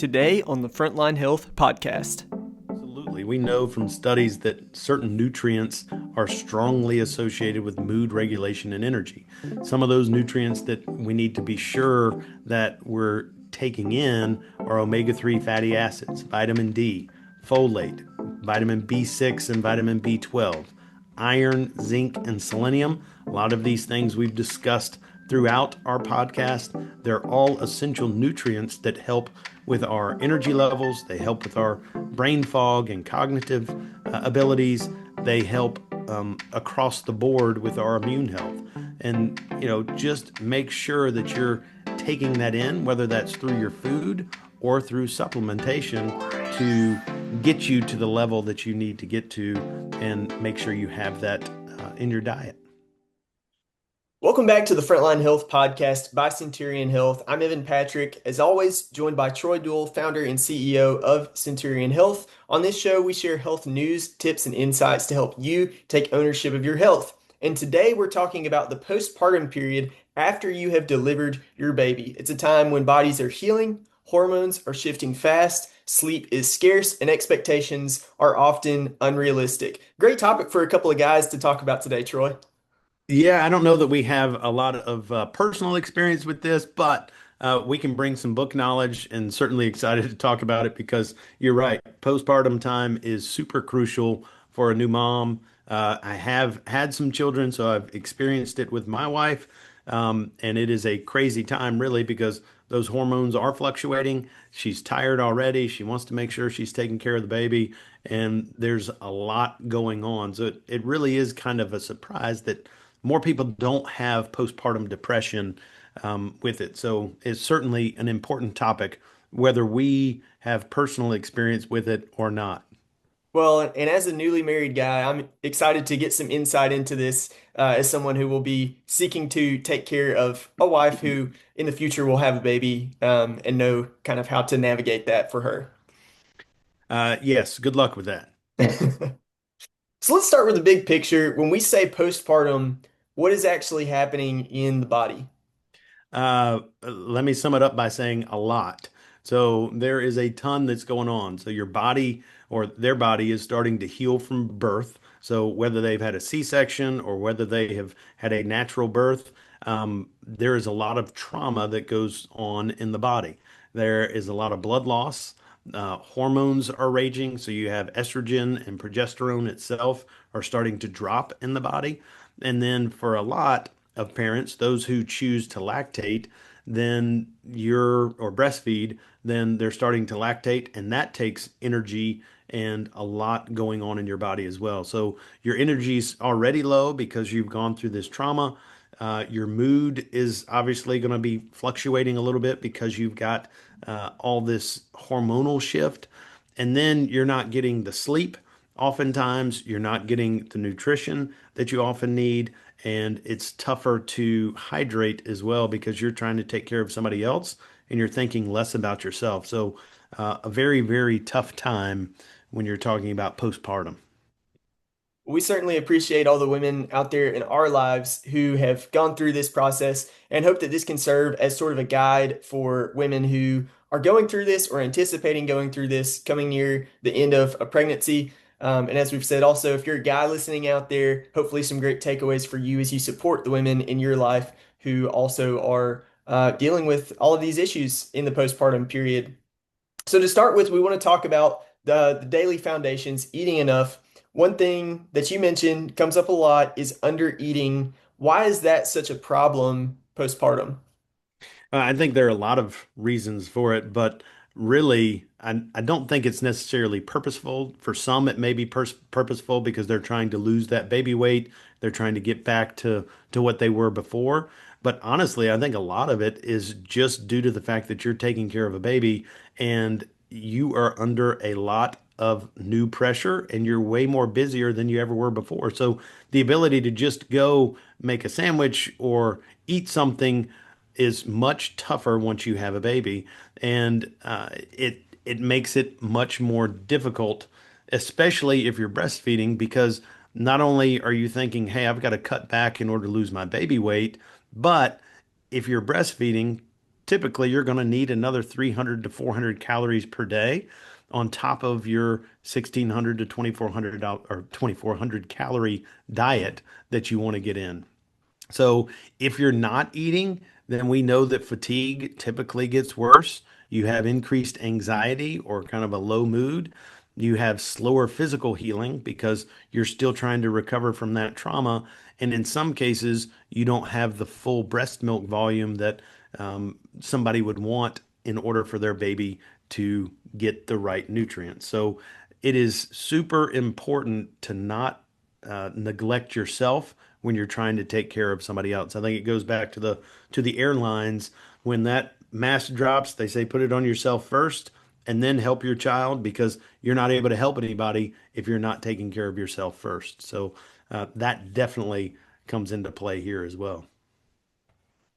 today on the Frontline Health Podcast. Absolutely. We know from studies that certain nutrients are strongly associated with mood regulation and energy. Some of those nutrients that we need to be sure that we're taking in are omega-3 fatty acids, vitamin D, folate, vitamin B6 and vitamin B12, iron, zinc, and selenium. A lot of these things we've discussed throughout our podcast. They're all essential nutrients that help with our energy levels. They help with our brain fog and cognitive abilities. They help across the board with our immune health. And, just make sure that you're taking that in, whether that's through your food or through supplementation to get you to the level that you need to get to and make sure you have that in your diet. Welcome back to the Frontline Health Podcast by Centurion Health. I'm Evan Patrick, as always, joined by Troy Duell, founder and CEO of Centurion Health. On this show, we share health news, tips, and insights to help you take ownership of your health. And today we're talking about the postpartum period after you have delivered your baby. It's a time when bodies are healing, hormones are shifting fast, sleep is scarce, and expectations are often unrealistic. Great topic for a couple of guys to talk about today, Troy. Yeah, I don't know that we have a lot of personal experience with this, but we can bring some book knowledge and certainly excited to talk about it because you're right. Postpartum time is super crucial for a new mom. I have had some children, so I've experienced it with my wife. And it is a crazy time, really, because those hormones are fluctuating. She's tired already. She wants to make sure she's taking care of the baby, and there's a lot going on. So it really is kind of a surprise that more people don't have postpartum depression with it. So it's certainly an important topic, whether we have personal experience with it or not. Well, and as a newly married guy, I'm excited to get some insight into this as someone who will be seeking to take care of a wife who in the future will have a baby and know kind of how to navigate that for her. Yes, good luck with that. So let's start with the big picture. When we say postpartum, what is actually happening in the body? Let me sum it up by saying a lot. So there is a ton that's going on. So your body or their body is starting to heal from birth. So whether they've had a C-section or whether they have had a natural birth, there is a lot of trauma that goes on in the body. There is a lot of blood loss. Hormones are raging. So you have estrogen and progesterone itself are starting to drop in the body. And then for a lot of parents, those who choose to lactate, then or breastfeed, then they're starting to lactate, and that takes energy and a lot going on in your body as well. So your energy's already low because you've gone through this trauma. Your mood is obviously going to be fluctuating a little bit because you've got all this hormonal shift, and then you're not getting the sleep. Oftentimes, you're not getting the nutrition that you often need, and it's tougher to hydrate as well because you're trying to take care of somebody else and you're thinking less about yourself. So, a very, very tough time when you're talking about postpartum. We certainly appreciate all the women out there in our lives who have gone through this process and hope that this can serve as sort of a guide for women who are going through this or anticipating going through this coming near the end of a pregnancy. And as we've said, also, if you're a guy listening out there, hopefully some great takeaways for you as you support the women in your life who also are dealing with all of these issues in the postpartum period. So to start with, we want to talk about the daily foundations, eating enough. One thing that you mentioned comes up a lot is under eating. Why is that such a problem postpartum? I think there are a lot of reasons for it, but really, I don't think it's necessarily purposeful. For some, it may be purposeful because they're trying to lose that baby weight. They're trying to get back to what they were before. But honestly, I think a lot of it is just due to the fact that you're taking care of a baby and you are under a lot of new pressure and you're way more busier than you ever were before. So the ability to just go make a sandwich or eat something is much tougher once you have a baby, and it makes it much more difficult, especially if you're breastfeeding, because not only are you thinking, "Hey, I've got to cut back in order to lose my baby weight," but if you're breastfeeding, typically you're going to need another 300 to 400 calories per day on top of your 1600 to 2400 or 2400 calorie diet that you want to get in. So if you're not eating, then we know that fatigue typically gets worse. You have increased anxiety or kind of a low mood. You have slower physical healing because you're still trying to recover from that trauma. And in some cases, you don't have the full breast milk volume that somebody would want in order for their baby to get the right nutrients. So it is super important to not neglect yourself when you're trying to take care of somebody else. I think it goes back to the airlines when that mask drops, they say put it on yourself first and then help your child because you're not able to help anybody if you're not taking care of yourself first. So that definitely comes into play here as well.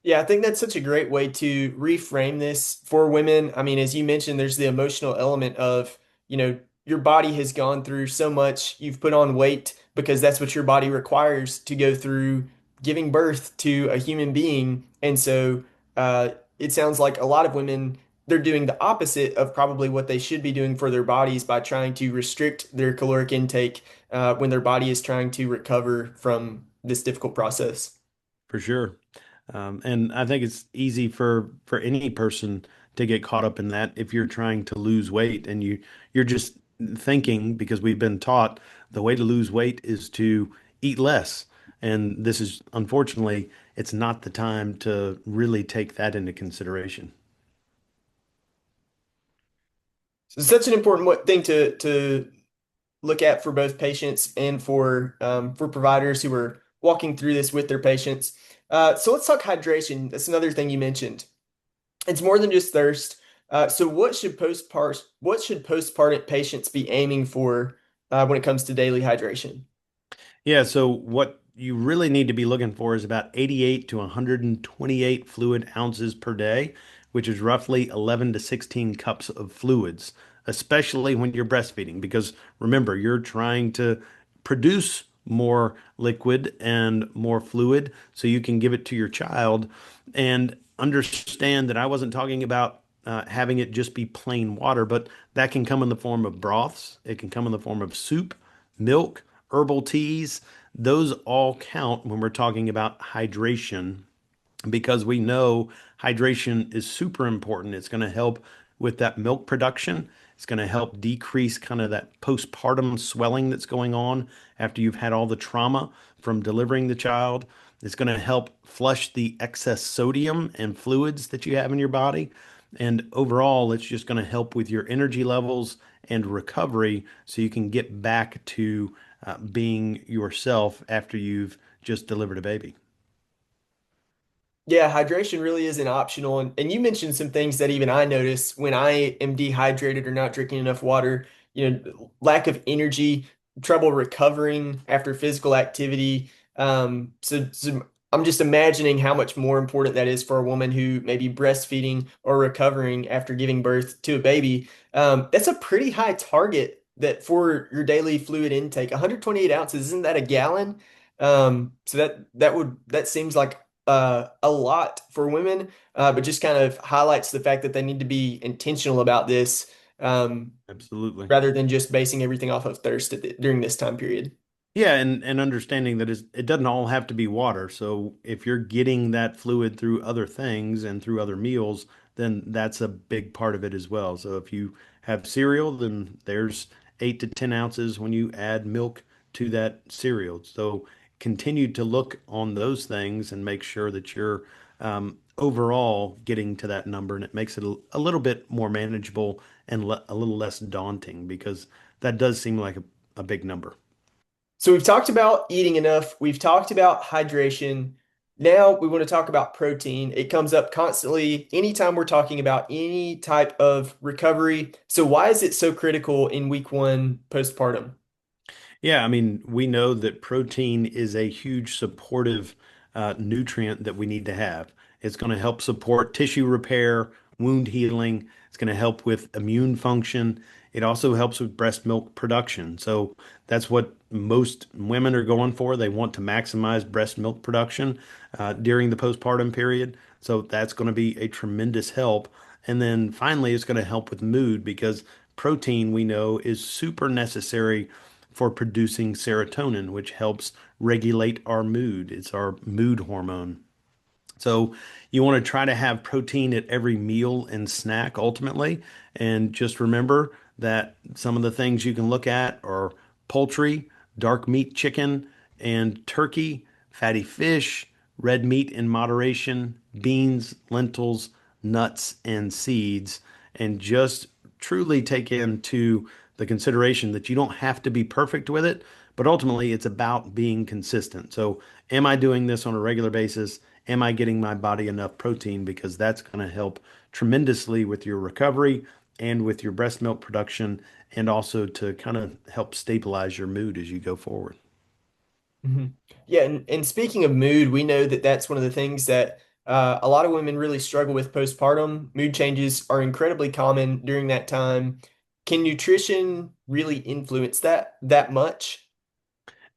Yeah, I think that's such a great way to reframe this for women. I mean, as you mentioned, there's the emotional element of, your body has gone through so much. You've put on weight because that's what your body requires to go through giving birth to a human being. And so it sounds like a lot of women, they're doing the opposite of probably what they should be doing for their bodies by trying to restrict their caloric intake when their body is trying to recover from this difficult process. For sure. And I think it's easy for any person to get caught up in that if you're trying to lose weight and you're just thinking because we've been taught the way to lose weight is to eat less. And this is unfortunately, it's not the time to really take that into consideration. So it's such an important thing to look at for both patients and for providers who are walking through this with their patients. So let's talk hydration. That's another thing you mentioned. It's more than just thirst. So what should postpartum patients be aiming for when it comes to daily hydration? Yeah, so what you really need to be looking for is about 88 to 128 fluid ounces per day, which is roughly 11 to 16 cups of fluids, especially when you're breastfeeding. Because remember, you're trying to produce more liquid and more fluid so you can give it to your child. And understand that I wasn't talking about having it just be plain water, but that can come in the form of broths, it can come in the form of soup, milk, herbal teas. Those all count when we're talking about hydration because we know hydration is super important. It's going to help with that milk production. It's going to help decrease kind of that postpartum swelling that's going on after you've had all the trauma from delivering the child. It's going to help flush the excess sodium and fluids that you have in your body. And overall, it's just going to help with your energy levels and recovery so you can get back to being yourself after you've just delivered a baby. Yeah, hydration really isn't optional. And you mentioned some things that even I notice when I am dehydrated or not drinking enough water, lack of energy, trouble recovering after physical activity. So I'm just imagining how much more important that is for a woman who may be breastfeeding or recovering after giving birth to a baby. That's a pretty high target that for your daily fluid intake. 128 ounces, isn't that a gallon? So that seems like a lot for women, but just kind of highlights the fact that they need to be intentional about this Absolutely. rather than just basing everything off of thirst during this time period. Yeah, and understanding that it doesn't all have to be water. So if you're getting that fluid through other things and through other meals, then that's a big part of it as well. So if you have cereal, then there's 8 to 10 ounces when you add milk to that cereal. So continue to look on those things and make sure that you're overall getting to that number, and it makes it a little bit more manageable and a little less daunting because that does seem like a big number. So we've talked about eating enough, we've talked about hydration. Now we want to talk about protein. It comes up constantly anytime we're talking about any type of recovery. So why is it so critical in week one postpartum? Yeah, I mean, we know that protein is a huge supportive nutrient that we need to have. It's going to help support tissue repair, wound healing. It's going to help with immune function. It also helps with breast milk production. So that's what most women are going for. They want to maximize breast milk production during the postpartum period. So that's going to be a tremendous help. And then finally, it's going to help with mood because protein we know is super necessary for producing serotonin, which helps regulate our mood. It's our mood hormone. So you want to try to have protein at every meal and snack ultimately. And just remember that some of the things you can look at are poultry, dark meat chicken, and turkey, fatty fish, red meat in moderation, beans, lentils, nuts, and seeds. And just truly take into the consideration that you don't have to be perfect with it, but ultimately it's about being consistent. So, am I doing this on a regular basis? Am I getting my body enough protein? Because that's going to help tremendously with your recovery and with your breast milk production, and also to kind of help stabilize your mood as you go forward. Mhm. Yeah, and speaking of mood, we know that that's one of the things that a lot of women really struggle with postpartum. Mood changes are incredibly common during that time. Can nutrition really influence that much?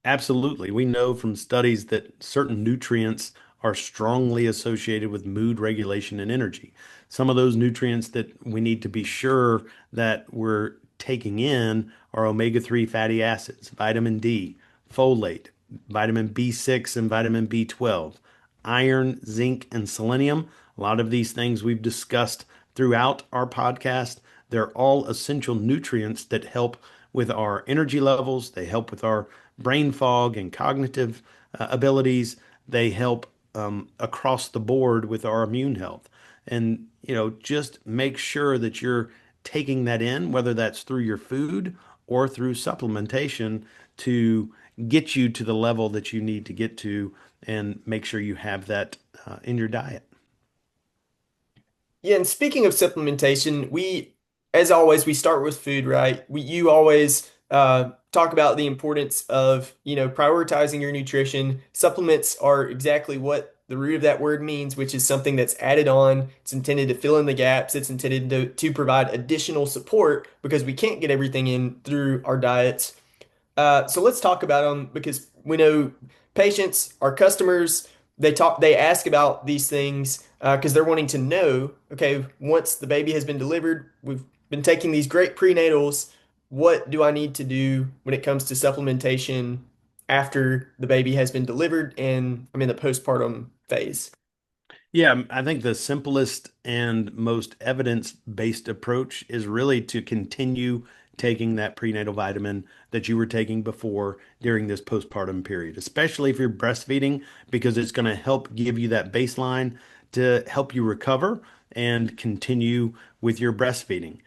Absolutely. We know from studies that certain nutrients are strongly associated with mood regulation and energy. Some of those nutrients that we need to be sure that we're taking in are omega-3 fatty acids, vitamin D, folate, vitamin B6 and vitamin B12, iron, zinc, and selenium. A lot of these things we've discussed throughout our podcast. They're all essential nutrients that help with our energy levels. They help with our brain fog and cognitive abilities. They help across the board with our immune health. And, just make sure that you're taking that in, whether that's through your food or through supplementation to get you to the level that you need to get to and make sure you have that in your diet. Yeah, and speaking of supplementation, as always, we start with food, right? You always talk about the importance of, prioritizing your nutrition. Supplements are exactly what the root of that word means, which is something that's added on. It's intended to fill in the gaps. It's intended to provide additional support because we can't get everything in through our diets. So let's talk about them because we know patients, our customers, they ask about these things because they're wanting to know, okay, once the baby has been delivered, we've been taking these great prenatals. What do I need to do when it comes to supplementation after the baby has been delivered and I'm in the postpartum phase? Yeah, I think the simplest and most evidence-based approach is really to continue taking that prenatal vitamin that you were taking before during this postpartum period, especially if you're breastfeeding, because it's going to help give you that baseline to help you recover and continue with your breastfeeding.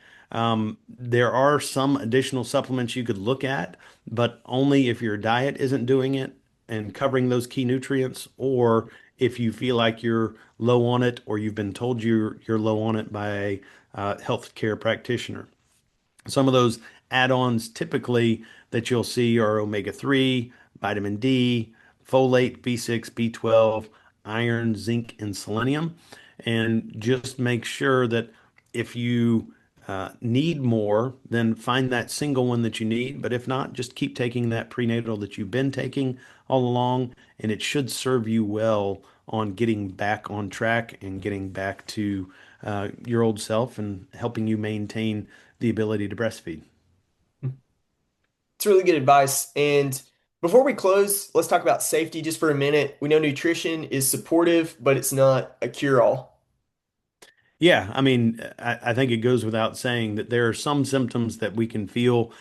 There are some additional supplements you could look at, but only if your diet isn't doing it and covering those key nutrients, or if you feel like you're low on it, or you've been told you're low on it by a healthcare practitioner. Some of those add-ons typically that you'll see are omega-3, vitamin D, folate, B6, B12, iron, zinc, and selenium. And just make sure that if you need more, then find that single one that you need. But if not, just keep taking that prenatal that you've been taking all along, and it should serve you well on getting back on track and getting back to your old self and helping you maintain the ability to breastfeed. It's really good advice. And before we close, let's talk about safety just for a minute. We know nutrition is supportive, but it's not a cure-all. Yeah, I mean, I think it goes without saying that there are some symptoms that we can feel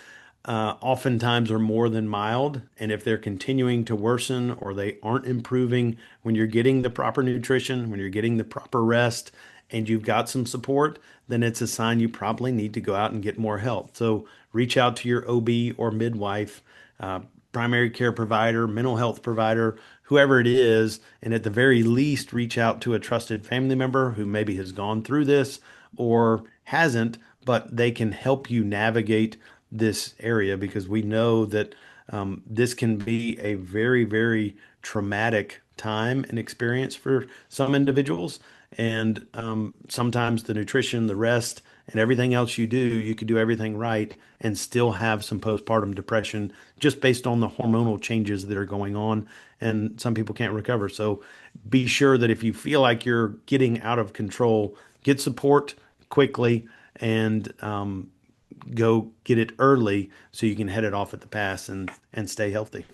oftentimes are more than mild. And if they're continuing to worsen or they aren't improving when you're getting the proper nutrition, when you're getting the proper rest, and you've got some support, then it's a sign you probably need to go out and get more help. So reach out to your OB or midwife, uh, primary care provider, mental health provider, whoever it is, and at the very least, reach out to a trusted family member who maybe has gone through this or hasn't, but they can help you navigate this area because we know that this can be a very, very traumatic time and experience for some individuals. And sometimes the nutrition, the rest, and everything else you do, you could do everything right and still have some postpartum depression just based on the hormonal changes that are going on. And some people can't recover. So be sure that if you feel like you're getting out of control, get support quickly and go get it early so you can head it off at the pass and stay healthy.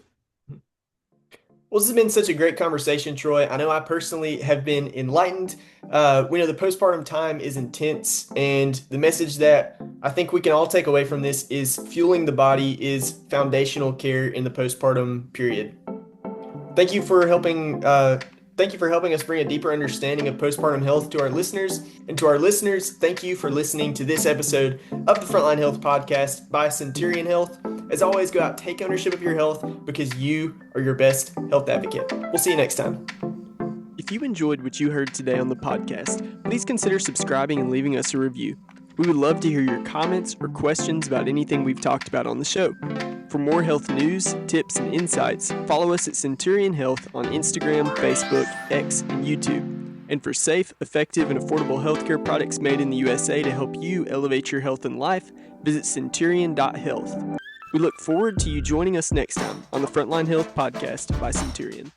Well, this has been such a great conversation, Troy. I know I personally have been enlightened. We know the postpartum time is intense, and the message that I think we can all take away from this is fueling the body is foundational care in the postpartum period. Thank you for helping. Thank you for helping us bring a deeper understanding of postpartum health to our listeners. And to our listeners, thank you for listening to this episode of the Frontline Health Podcast by Centurion Health. As always, go out, take ownership of your health because you are your best health advocate. We'll see you next time. If you enjoyed what you heard today on the podcast, please consider subscribing and leaving us a review. We would love to hear your comments or questions about anything we've talked about on the show. For more health news, tips, and insights, follow us at Centurion Health on Instagram, Facebook, X, and YouTube. And for safe, effective, and affordable healthcare products made in the USA to help you elevate your health and life, visit centurion.health. We look forward to you joining us next time on the Frontline Health Podcast by Centurion.